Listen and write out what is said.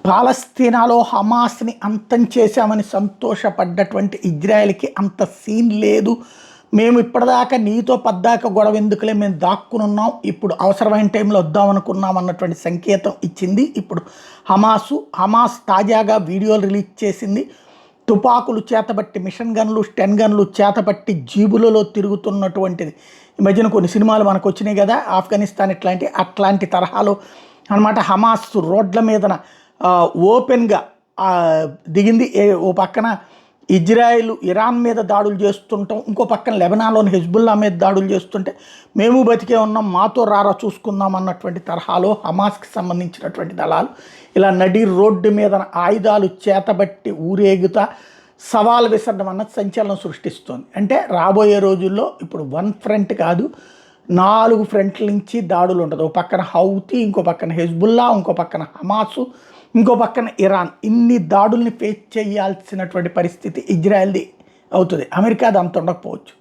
పాలస్తీనాలో హమాస్ని అంతం చేశామని సంతోషపడ్డటువంటి ఇజ్రాయెల్కి అంత సీన్ లేదు. మేము ఇప్పటిదాకా నీతో పద్దాక గొడవ ఎందుకులే, మేము దాక్కుని ఉన్నాం, ఇప్పుడు అవసరమైన టైంలో వద్దాం అనుకున్నాం అన్నటువంటి సంకేతం ఇచ్చింది. ఇప్పుడు హమాస్ తాజాగా వీడియోలు రిలీజ్ చేసింది. తుపాకులు చేతబట్టి, మిషన్ గన్లు, స్టెన్ గన్లు చేతబట్టి జీబులలో తిరుగుతున్నటువంటిది. ఈ మధ్యన కొన్ని సినిమాలు మనకు వచ్చినాయి కదా, ఆఫ్ఘనిస్తాన్ అట్లాంటి తరహాలో అనమాట. హమాస్ రోడ్ల మీదన ఓపెన్గా దిగింది. ఓ పక్కన ఇజ్రాయిల్ ఇరాన్ మీద దాడులు చేస్తుంటాం, ఇంకో పక్కన లెబనాన్లోని హెజ్బుల్లా మీద దాడులు చేస్తుంటే మేము బతికే ఉన్నాం, మాతో రారా చూసుకుందాం అన్నటువంటి తరహాలో హమాస్కి సంబంధించినటువంటి దళాలు ఇలా నడి రోడ్డు మీద ఆయుధాలు చేతబట్టి ఊరేగుతా సవాల్ విసరడం అన్నది సంచలనం సృష్టిస్తోంది. అంటే రాబోయే రోజుల్లో ఇప్పుడు వన్ ఫ్రంట్ కాదు, 4 ఫ్రంట్ల నుంచి దాడులు ఉంటుంది. ఒక పక్కన హౌతీ, ఇంకో పక్కన హెజ్బుల్లా, ఇంకో పక్కన హమాసు, ఇంకో పక్కన ఇరాన్. ఇన్ని దాడుల్ని ఫేస్ చేయాల్సినటువంటి పరిస్థితి ఇజ్రాయెల్ది అవుతుంది. అమెరికాది అంత ఉండకపోవచ్చు.